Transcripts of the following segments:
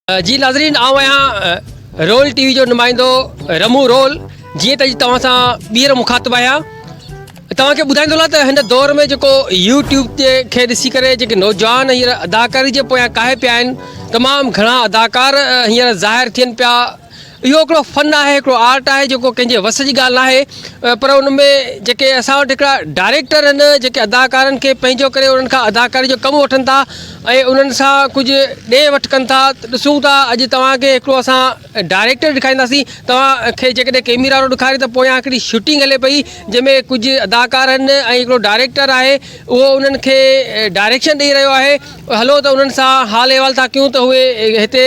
जी नाज़रीन, आऊं आहियां रोल टीवी जो नुमाइंदो रमू रोल। जीअं त तव्हां सां ॿीहर मुखातिब आहियां, तव्हांखे ॿुधाईंदो त हिन दौर में जेको यूट्यूब ते खे ॾिसी करे जेके नौजवान हींअर अदाकारी जे पोयां काहे पिया आहिनि, तमामु घणा अदाकार हींअर ज़ाहिर थियनि पिया। इहो हिकिड़ो फ़न आहे, हिकिड़ो आर्ट आहे जेको कंहिंजे वस जी ॻाल्हि नाहे, पर उन में जेके असां वटि हिकिड़ा डायरेक्टर आहिनि जेके अदाकारनि खे पंहिंजो करे उन्हनि खां अदाकारी जो कमु वठनि था ऐं उन्हनि सां कुझु ॾे वठि कनि था। ॾिसूं था अॼु तव्हांखे हिकिड़ो असां डायरेक्टर ॾेखारींदासीं। तव्हांखे जेकॾहिं कैमरा वारो ॾेखारे त पोयां हिकिड़ी शूटिंग हले पई जंहिंमें कुझु अदाकार आहिनि ऐं हिकिड़ो डायरेक्टर आहे, उहो उन्हनि खे डायरेक्शन ॾेई रहियो आहे। हलो त उन्हनि सां हाल अहिवाल था कयूं त उहे हिते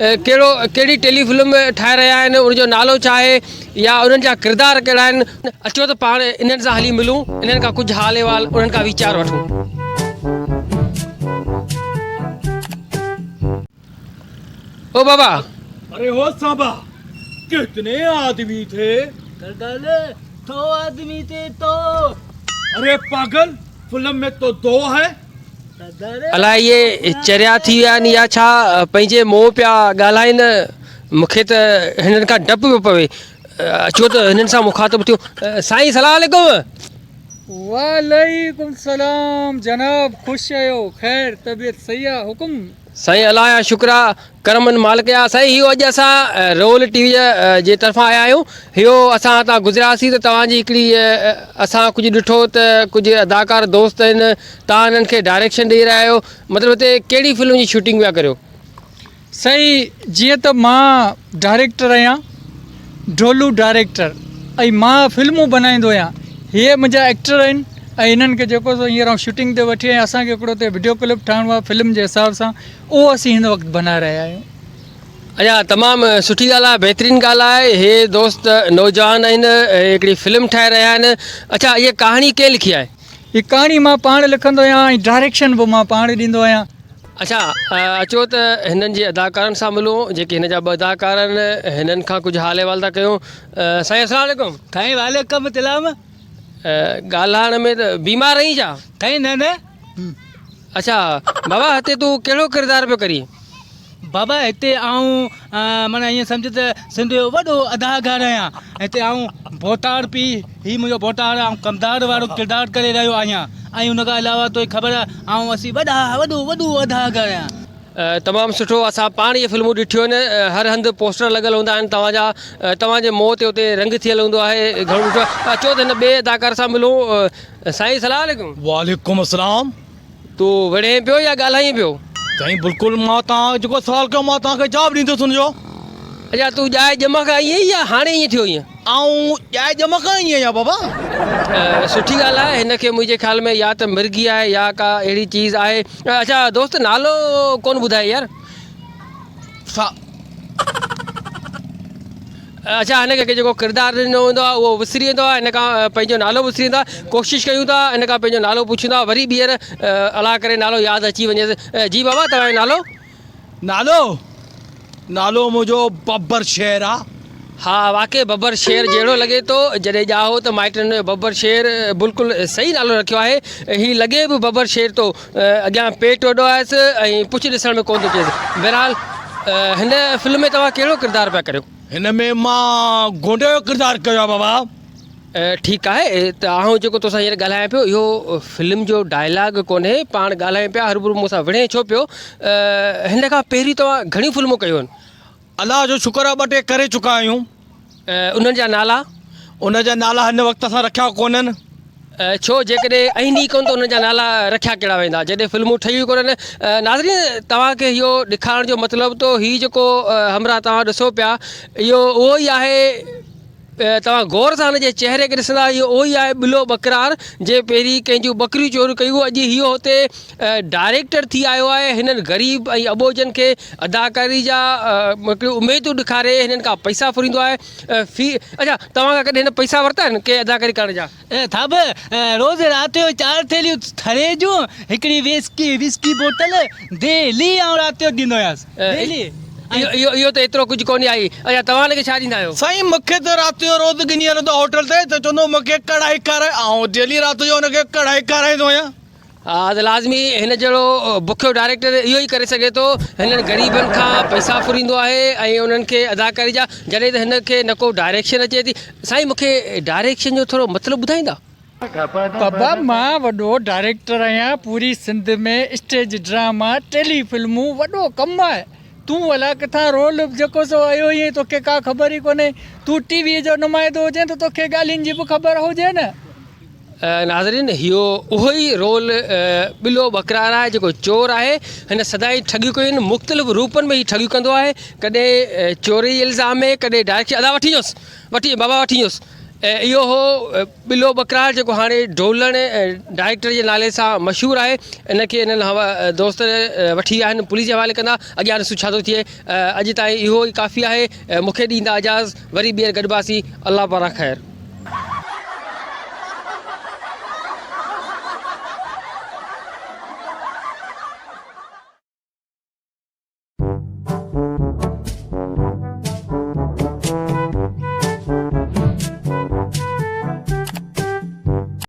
कहिड़ी टेलीफिल्म ठाहे रहिया आहिनि, उनजो नालो छा आहे या उन्हनि जा किरदार कहिड़ा आहिनि। अचो त पाण इन्हनि सां हली मिलूं, इन्हनि खां कुझु हाल अहिवाल उन्हनि खां वीचार वठूं। ओ बाबा, अरे हो सांबा, कितने आदमी थे? तो आदमी थे तो। अरे पागल, फिल्म में तो 2 है। अलाए इहे चरिया थी विया आहिनि या छा, पंहिंजे मोह पिया ॻाल्हाइनि। मूंखे त हिननि खां डपु पियो पवे। अचो त हिननि सां मुखातिब थियो। साईं सलाम अलैकुम। वालेकुम सलाम जनाब, खुश आयो? खैर तबीयत सही आहे? हुकुम साईं अलाह जा शुक्र आहे, करमनि मालिक जा। साईं इहो अॼु असां रोल टीवी जे तरफ़ां आया आहियूं। इहो असां हितां गुज़रियासीं त तव्हांजी हिकिड़ी असां कुझु ॾिठो त कुझु अदाकार दोस्त आहिनि, तव्हां हिननि खे डायरेक्शन ॾेई रहिया आहियो। मतिलबु हिते कहिड़ी फिल्म जी शूटिंग पिया करियो? सही, जीअं त मां डायरेक्टर आहियां, ढोलू डायरेक्टर, ऐं मां फिल्मूं बनाईंदो आहियां। हीअ मुंहिंजा एक्टर आहिनि ऐं हिननि खे जेको सो हींअर शूटिंग ते वठी ऐं असांखे हिकिड़ो हुते वीडियो क्लिप ठाहिणो आहे फिल्म जे हिसाब सां, उहो असीं हिन वक़्तु बनाए रहिया आहियूं। अच्छा, तमामु सुठी ॻाल्हि आहे, बहितरीनु ॻाल्हि आहे। हे दोस्त नौजवान आहिनि, हिकिड़ी फिल्म ठाहे रहिया आहिनि। अच्छा, इहा कहाणी कंहिं लिखी आहे? हीअ कहाणी मां पाण लिखंदो आहियां ऐं डायरेक्शन बि मां पाण ॾींदो आहियां। अच्छा, अचो त हिननि जे अदाकारनि सां मिलूं जेके हिन जा ॿ अदाकार आहिनि, हिननि खां कुझु हाल अहिवाल था कयूं। साईं अस्सलाम वालेकुम। साईं वालेकुम सलाम। ॻाल्हाइण में त बीमार रही छा? साईं न। अच्छा बाबा, हिते तूं कहिड़ो किरदारु पियो करीं? बाबा हिते आऊं माना ईअं सम्झ त सिंध जो वॾो अदाकार आहियां। हिते आऊं भोटार पीउ, हीउ मुंहिंजो भोटार, ऐं कमदार वारो किरदारु करे रहियो आहियां। ऐं हुनखां अलावा तोखे ख़बर आहे आऊं असीं वॾो अदाकार आहियां। तमामु सुठो। असां पाण इहे फिल्मूं ॾिठियूं आहिनि, हर हंधि पोस्टर लॻल हूंदा आहिनि तव्हांजा, तव्हांजे मुंहं ते उते रंग थियल हूंदो आहे, घणो ॾिठो आहे। अचो त हिन ॿिए अदाकार सां मिलूं। साईं सलाम अलैकुम। वालेकुम अस्सलाम। तूं विढ़े पियो या ॻाल्हाईं पियो? साईं बिल्कुलु, मां तव्हां जेको सवाल कयो मां तव्हांखे जवाबु ॾींदुसि हुनजो। अच्छा, तूं ॼाए ॼम खां आई आहीं या हाणे ईअं थियो ईअं? ऐं ॼाए ॼम खां ईअं आहियां बाबा। सुठी ॻाल्हि आहे। हिनखे मुंहिंजे ख़्याल में या त मिर्गी आहे या का अहिड़ी चीज़ आहे। अच्छा दोस्त, नालो कोन ॿुधाए यार। अच्छा, हिनखे जेको किरदारु ॾिनो हूंदो आहे उहो विसरी वेंदो आहे, हिन खां पंहिंजो नालो विसरी वेंदो आहे। कोशिशि कयूं था हिन खां पंहिंजो नालो पुछूं था, वरी ॿीहर अलाह करे नालो यादि अची वञेसि। जी बाबा, तव्हांजो नालो? नालो मुंहिंजो बब्बर शेर आहे। हा, वाक़ई बब्बर शेर जहिड़ो लॻे थो। जॾहिं ॼाओ त माइटनि बब्बर शेर बिल्कुलु सही नालो रखियो आहे। हीउ लॻे बि बब्बर शेर थो, अॻियां पेट वॾो आहेसि ऐं पुछ ॾिसण में कोन थो अचेसि। बहरहाल, हिन फिल्म में तव्हां कहिड़ो किरदारु पिया करियो? हिन में मां गोंडे जो किरदारु कयो आहे बाबा। ठीकु आहे। त आउं जेको तोसां हींअर ॻाल्हायां पियो, इहो फिल्म जो डायलॉग कोन्हे, पाण ॻाल्हायूं पिया, हरूभरू मूंसां विढ़े छो पियो? हिन खां पहिरीं तव्हां घणियूं फिल्मूं कयूं आहिनि? अलाह जो शुक्र आहे 2 टे करे चुका आहियूं। उन्हनि जा नाला? उनजा नाला हिन वक़्तु असां रखिया कोन्हनि। छो, जेकॾहिं अहिनी कोन त उन्हनि जा नाला रखिया कहिड़ा वेंदा जॾहिं फिल्मूं ठहियूं कोन्हनि? नाज़रीन, तव्हांखे इहो ॾेखारण जो मतिलबु त हीउ जेको हमरा तव्हां ॾिसो पिया, इहो उहो ई आहे। तव्हां गौर सां हिनजे चहिरे खे ॾिसंदा, इहो उहो ई आहे ॿिलो बकरार जे पहिरीं कंहिंजूं ॿकरियूं चोरी कयूं। अॼु इहो हुते डायरेक्टर थी आयो आहे। हिननि ग़रीब ऐं अबोजनि खे अदाकारी जा हिकिड़ियूं उमेदूं ॾेखारे हिननि खां पैसा फुरींदो आहे। अच्छा, तव्हां खां कॾहिं हिन पैसा वरिता आहिनि के अदाकारी करण जा? थाब रोज़ राति जो 4 थैलियूं थरे जूं, हिकिड़ी विस्की बोतल डेली ऐं राति जो ॾींदो हुयसि। इहो त एतिरो कुझु कोन्हे आई। अच्छा, तव्हां हिनखे छा ॾींदा आहियो? साईं मूंखे त राति जो रोज़ गिनी हलंदो होटल ते, त चवंदो मूंखे कढ़ाई खाराए, ऐं डेली राति जो हुनखे कढ़ाई खाराईंदो आहियां। हा त लाज़मी हिन जहिड़ो बुखियो डायरेक्टर इहो ई करे सघे थो। हिननि ग़रीबनि खां पैसा फुरींदो आहे ऐं उन्हनि खे अदाकारी जा, जॾहिं त हिन खे न को डायरेक्शन अचे थी। साईं मूंखे डायरेक्शन जो थोरो मतिलबु ॿुधाईंदा? बाबा मां वॾो डायरेक्टर आहियां, पूरी सिंध में स्टेज ड्रामा टेली फिल्मूं वॾो कमु आहे। तूं अलाए किथां रोल जेको सो आयो ई तोखे का ख़बर ई कोन्हे। तूं टीवीअ जो नुमाइंदो हुजे त तोखे ॻाल्हियुनि जी बि ख़बर हुजे न। नाज़रीन, इहो उहो ई रोल ॿिलो बकरार आहे जेको चोर आहे। हिन सदाई ठगियूं कयूं आहिनि, मुख़्तलिफ़ रूपनि में ई ठगियूं कंदो आहे। कॾहिं चोरी इल्ज़ाम में, कॾहिं डायरेक्शन। अदा वठी वञोसि बाबा वठी वञोसि। ऐं इहो हो ॿिलो बकरार जेको हाणे ढोलण डायरेक्टर जे नाले सां मशहूरु आहे। इनखे हिननि दोस्त वठी विया आहिनि, पुलिस जे हवाले कंदा। अॻियां ॾिसूं छा थो थिए। अॼु ताईं इहो ई काफ़ी आहे। मूंखे ॾींदा इजाज़त, वरी ॿीहर गॾिबासीं। अलाह पारां ख़ैरु।